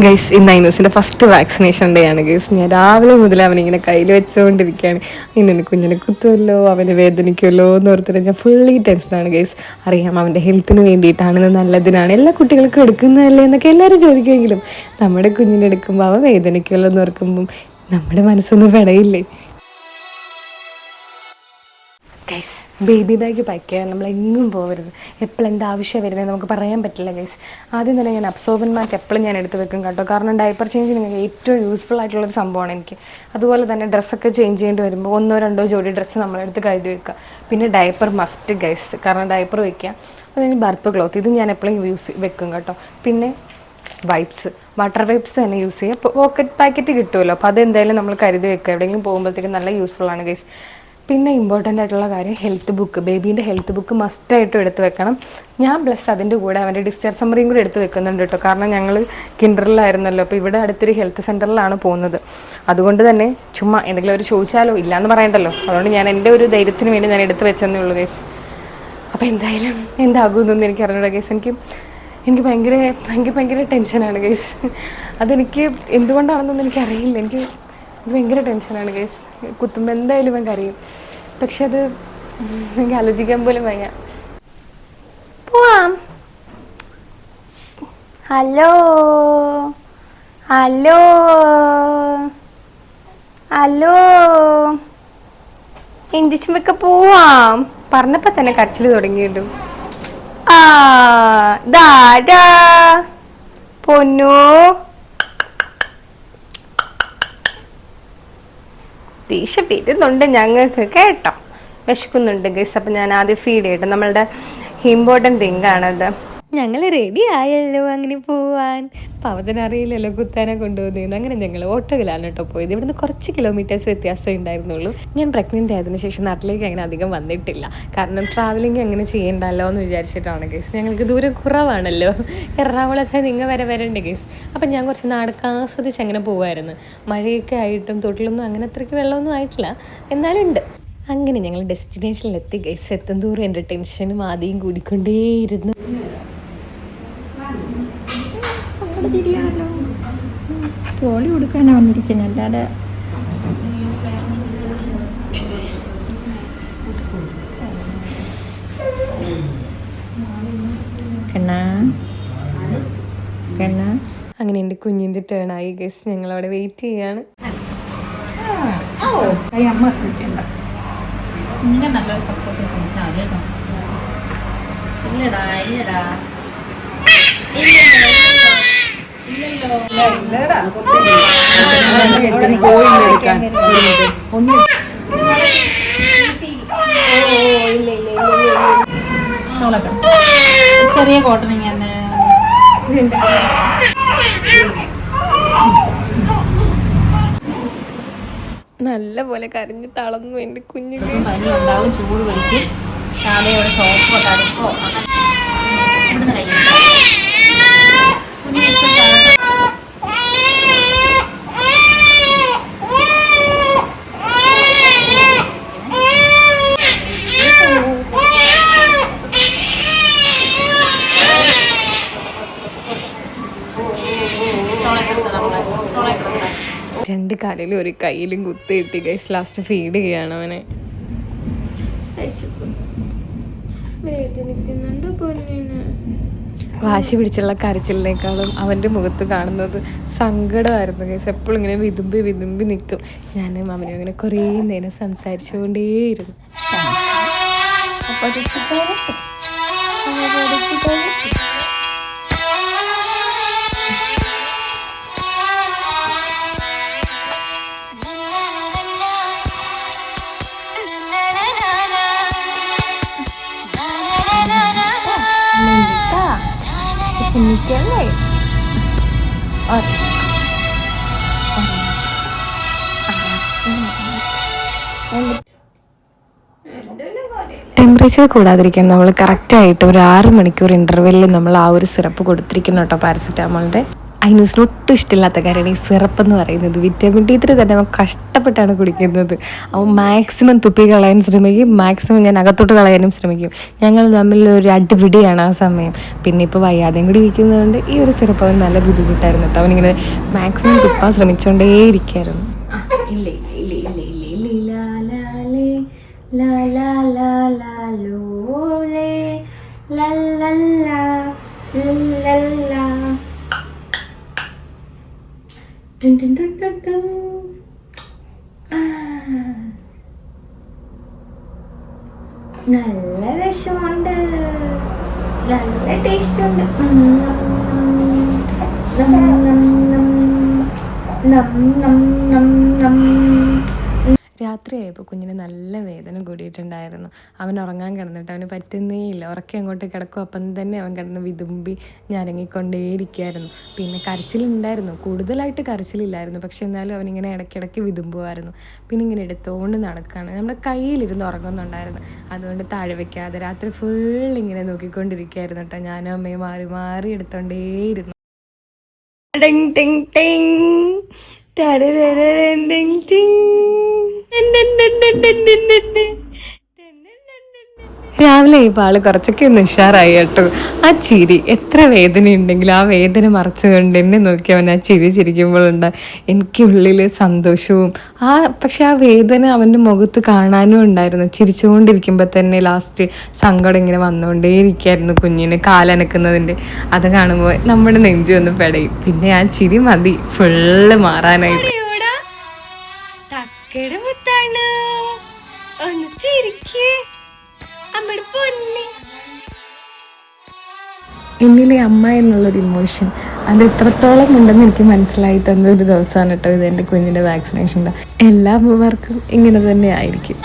Guys, ഇന്ന് ഐനൂസിൻ്റെ first vaccination day ആണ് guys. ഞാൻ രാവിലെ മുതൽ അവനിങ്ങനെ കയ്യിൽ വെച്ചുകൊണ്ടിരിക്കുകയാണ്. ഇന്ന് കുഞ്ഞിനെ കുത്തുമല്ലോ, അവന് വേദനിക്കുമല്ലോ എന്ന് ഓർത്തിട്ട് ഞാൻ ഫുള്ളി ടെൻഷനാണ് ഗൈസ്. അറിയാം അവൻ്റെ ഹെൽത്തിന് വേണ്ടിയിട്ടാണ്, നല്ലതിനാണ്, എല്ലാ കുട്ടികൾക്കും എടുക്കുന്നതല്ലേ എന്നൊക്കെ എല്ലാവരും ചോദിക്കുമെങ്കിലും നമ്മുടെ കുഞ്ഞിനെ എടുക്കുമ്പോൾ അവൻ വേദനിക്കുമല്ലോ എന്ന് ഓർക്കുമ്പം നമ്മുടെ മനസ്സൊന്നും പെടയില്ലേ ഗൈസ്. ബേബി ബാഗ് പാക്ക് ചെയ്യാൻ നമ്മളെങ്ങും പോകരുത്. എപ്പോഴും എന്താ ആവശ്യം വരുന്നത് നമുക്ക് പറയാൻ പറ്റില്ല ഗൈസ്. ആദ്യം തന്നെ ഞാൻ അബ്സോർബൻ മാറ്റ് എപ്പോഴും ഞാൻ എടുത്ത് വെക്കും കേട്ടോ. കാരണം ഡയപ്പർ ചേഞ്ച് നിങ്ങൾക്ക് ഏറ്റവും യൂസ്ഫുൾ ആയിട്ടുള്ളൊരു സംഭവമാണ് എനിക്ക്. അതുപോലെ തന്നെ ഡ്രസ്സൊക്കെ ചേഞ്ച് ചെയ്യേണ്ടി വരുമ്പോൾ 1-2 ജോഡി ഡ്രസ്സ് നമ്മളെടുത്ത് കഴുകി വെക്കുക. പിന്നെ ഡയപ്പർ മസ്റ്റ് ഗൈസ്, കാരണം ഡയപ്പർ വയ്ക്കുക. അതിന് ബർപ്പ് ക്ലോത്ത് ഇത് ഞാൻ എപ്പോഴും വെക്കും കേട്ടോ. പിന്നെ വൈപ്സ്, വാട്ടർ വൈപ്സ് തന്നെ യൂസ് ചെയ്യുക. പോക്കറ്റ് പാക്കറ്റ് കിട്ടുമല്ലോ, അപ്പോൾ അതെന്തായാലും നമ്മൾ കരുതി വെക്കുക. എവിടെയെങ്കിലും പോകുമ്പോഴത്തേക്കും നല്ല യൂസ്ഫുൾ ആണ് ഗൈസ്. പിന്നെ ഇമ്പോർട്ടൻ്റ് ആയിട്ടുള്ള കാര്യം ഹെൽത്ത് ബുക്ക്. ബേബീൻ്റെ ഹെൽത്ത് ബുക്ക് മസ്റ്റായിട്ടും എടുത്ത് വെക്കണം. ഞാൻ പ്ലസ് അതിൻ്റെ കൂടെ അവൻ്റെ ഡിസ്ചാർജ് സമ്മറിയും കൂടെ എടുത്ത് വെക്കുന്നുണ്ട് കേട്ടോ. കാരണം ഞങ്ങൾ കിൻഡറിലായിരുന്നല്ലോ, അപ്പോൾ ഇവിടെ അടുത്തൊരു ഹെൽത്ത് സെൻറ്ററിലാണ് പോകുന്നത്. അതുകൊണ്ട് തന്നെ ചുമ്മാ എന്തെങ്കിലും അവർ ചോദിച്ചാലോ ഇല്ലയെന്ന് പറയണ്ടല്ലോ, അതുകൊണ്ട് ഞാൻ എൻ്റെ ഒരു ധൈര്യത്തിന് വേണ്ടി ഞാൻ എടുത്ത് വെച്ചെന്നേ ഉള്ളൂ ഗൈസ്. അപ്പോൾ എന്തായാലും എന്താകുമെന്നൊന്നും എനിക്ക് അറിഞ്ഞൂടാ ഗൈസ്. എനിക്ക് ഭയങ്കര ടെൻഷനാണ് ഗൈസ്. അതെനിക്ക് എന്തുകൊണ്ടാണെന്നൊന്നും എനിക്കറിയില്ല. എനിക്ക് ഭയങ്കര ടെൻഷനാണ് ഗൈസ്. കുത്തുമ്പോൾ എന്തായാലും ഞാൻ കരയും. പക്ഷെ അത് എനിക്ക് ആലോചിക്കാൻ പോലും വയ്യ. പോവാം. ഹലോ ഹലോ ഹലോ ഇഞ്ചിച്ചുമ്പൊക്കെ പോവാം പറഞ്ഞപ്പോൾ തന്നെ കരച്ചിൽ തുടങ്ങിയിട്ടു. ആ ദാടാ പൊന്നു ദേഷ്യം വരുന്നുണ്ട് ഞങ്ങൾക്ക് കേട്ടോ. വിശക്കുന്നുണ്ട് ഗൈസ്. അപ്പം ഞാൻ ആദ്യം ഫീഡ് ചെയ്യട്ടെ. നമ്മളുടെ ഇമ്പോർട്ടൻറ്റ് തിങ്കാണത്. ഞങ്ങൾ റെഡി ആയല്ലോ അങ്ങനെ പോവാൻ. പവതനറിയില്ലല്ലോ കുത്താനെ കൊണ്ടുപോകുന്നത്. അങ്ങനെ ഞങ്ങൾ ഓട്ടോയിലാണ് കേട്ടോ പോയത്. ഇവിടുന്ന് കുറച്ച് കിലോമീറ്റേഴ്സ് വ്യത്യാസമേ ഉണ്ടായിരുന്നുള്ളൂ. ഞാൻ പ്രഗ്നൻ്റ് ആയതിനു ശേഷം നാട്ടിലേക്ക് അങ്ങനെ അധികം വന്നിട്ടില്ല. കാരണം ട്രാവലിംഗ് അങ്ങനെ ചെയ്യണ്ടല്ലോ എന്ന് വിചാരിച്ചിട്ടാണ് ഗൈസ്. ഞങ്ങൾക്ക് ദൂരം കുറവാണല്ലോ, എറണാകുളത്ത് നിങ്ങൾ വരണ്ടേ ഗൈസ്. അപ്പം ഞാൻ കുറച്ച് നാടൊക്കെ ആസ്വദിച്ച് അങ്ങനെ പോകുമായിരുന്നു. മഴയൊക്കെ ആയിട്ടും തൊട്ടിലൊന്നും അങ്ങനെ അത്രയ്ക്ക് വെള്ളമൊന്നും ആയിട്ടില്ല, എന്നാലും ഉണ്ട്. അങ്ങനെ ഞങ്ങൾ ഡെസ്റ്റിനേഷനിലെത്തി ഗൈസ്. എത്തും തോറും എൻ്റെ ടെൻഷനും ആദ്യം കൂടിക്കൊണ്ടേയിരുന്നു. പോളി കൊടുക്കാനാ വന്നിരിച്ചത്, അല്ലാതെ അങ്ങനെ എൻ്റെ കുഞ്ഞിൻ്റെ ടേണായി ഗൈസ്. ഞങ്ങളവിടെ വെയിറ്റ് ചെയ്യാണ്. ഇങ്ങനെ നല്ലൊരു സപ്പോർട്ട് കാണിച്ചാൽ മതി കേട്ടോ. ഇല്ലടാ ഇല്ലടാ ചെറിയ കോട്ടണിങ് തന്നെ നല്ല പോലെ കരഞ്ഞ് തളർന്നു എൻ്റെ കുഞ്ഞു. പനി ഉണ്ടാവും, ചൂട് പിടിക്കും, രാവിലെ ഒരു സോപ്പോ തടുപ്പോ ഇവിടുന്ന് കഴിയും. രണ്ട് കാലിലും ഒരു കയ്യിലും കുത്തിയിട്ട് ഗൈസ് ലാസ്റ്റ് ഫീഡ് ചെയ്യാണ് അവനെ. വേദനിക്കുന്നുണ്ട് പൊന്നിന്. വാശി പിടിച്ചുള്ള കരച്ചിലിനേക്കാളും അവൻ്റെ മുഖത്ത് കാണുന്നത് സങ്കടമായിരുന്നു ഗൈസ്. എപ്പോഴും ഇങ്ങനെ വിതുമ്പി നിൽക്കും. ഞാനും അവനും ഇങ്ങനെ കുറേ നേരം സംസാരിച്ചുകൊണ്ടേയിരുന്നു. ടെമ്പറേച്ചർ കൂടാതിരിക്കാൻ നമ്മൾ കറക്റ്റായിട്ട് ഒരു 6 മണിക്കൂർ ഇൻ്റർവെല്ലിൽ നമ്മൾ ആ ഒരു സിറപ്പ് കൊടുത്തിരിക്കണം കേട്ടോ, പാരസെറ്റാമോളിൻ്റെ. അതിനൂസിന് ഒട്ടും ഇഷ്ടമില്ലാത്ത കാര്യമാണ് ഈ സിറപ്പ് എന്ന് പറയുന്നത്. വിറ്റാമിൻ D3 തന്നെ അവൻ കഷ്ടപ്പെട്ടാണ് കുടിക്കുന്നത്. അവൻ മാക്സിമം തുപ്പി കളയാൻ ശ്രമിക്കും, മാക്സിമം ഞാൻ അകത്തോട്ട് കളയാനും ശ്രമിക്കും. ഞങ്ങൾ തമ്മിൽ ഒരു അടിപിടിയാണ് ആ സമയം. പിന്നെ ഇപ്പോൾ വയ്യാതെയും കൂടി ഇരിക്കുന്നതുകൊണ്ട് ഈ ഒരു സിറപ്പ് അവൻ നല്ല ബുദ്ധിമുട്ടായിരുന്നു കേട്ടോ. അവനിങ്ങനെ മാക്സിമം തുപ്പാൻ ശ്രമിച്ചുകൊണ്ടേയിരിക്കായിരുന്നു. നല്ല വിഷമുണ്ട്, നല്ല ടേസ്റ്റ് ഉണ്ട്. രാത്രിയായപ്പോൾ കുഞ്ഞിന് നല്ല വേദന കൂടിയിട്ടുണ്ടായിരുന്നു. അവൻ ഉറങ്ങാൻ കിടന്നിട്ട് അവന് പറ്റുന്നേയില്ല. ഉറക്കെ അങ്ങോട്ട് കിടക്കും, അപ്പം തന്നെ അവൻ കിടന്ന് വിതുമ്പി ഞരങ്ങിക്കൊണ്ടേയിരിക്കുകയായിരുന്നു. പിന്നെ കരച്ചിലുണ്ടായിരുന്നു, കൂടുതലായിട്ട് കരച്ചിലില്ലായിരുന്നു, പക്ഷെ എന്നാലും അവനിങ്ങനെ ഇടയ്ക്കിടയ്ക്ക് വിതുമ്പുമായിരുന്നു. പിന്നെ ഇങ്ങനെ എടുത്തുകൊണ്ട് നടക്കുകയാണ്. നമ്മുടെ കയ്യിലിരുന്ന് ഉറങ്ങുന്നുണ്ടായിരുന്നു, അതുകൊണ്ട് താഴെ വയ്ക്കാതെ രാത്രി ഫുൾ ഇങ്ങനെ നോക്കിക്കൊണ്ടിരിക്കുകയായിരുന്നു കേട്ടോ. ഞാനും അമ്മയും മാറി മാറി എടുത്തോണ്ടേയിരുന്നു. രാവിലെ ഇപ്പോൾ ആൾ കുറച്ചൊക്കെ ഒന്ന് ഉഷാറായി കേട്ടോ. ആ ചിരി, എത്ര വേദനയുണ്ടെങ്കിലും ആ വേദന മറച്ചുകൊണ്ട് എന്നെ നോക്കി അവൻ ആ ചിരി ചിരിക്കുമ്പോഴുണ്ട് എനിക്കുള്ളിൽ സന്തോഷവും പക്ഷെ ആ വേദന അവൻ്റെ മുഖത്ത് കാണാനും ഉണ്ടായിരുന്നു. ചിരിച്ചുകൊണ്ടിരിക്കുമ്പോൾ തന്നെ ലാസ്റ്റ് സങ്കടം ഇങ്ങനെ വന്നുകൊണ്ടേയിരിക്കുകയായിരുന്നു കുഞ്ഞിന് കാലനക്കുന്നതിൻ്റെ. അത് കാണുമ്പോൾ നമ്മുടെ നെഞ്ചു ഒന്ന് പെടയും. പിന്നെ ആ ചിരി മതി ഫുള്ള് മാറാനായിട്ട്. എന്നിലെ അമ്മ എന്നുള്ളൊരു ഇമോഷൻ അത് എത്രത്തോളം ഉണ്ടെന്ന് എനിക്ക് മനസ്സിലായി തന്ന ഒരു ദിവസമാണ് കേട്ടോ ഇത്. എൻ്റെ കുഞ്ഞിൻ്റെ വാക്സിനേഷൻ്റെ എല്ലാ അമ്മമാർക്കും ഇങ്ങനെ തന്നെ ആയിരിക്കും.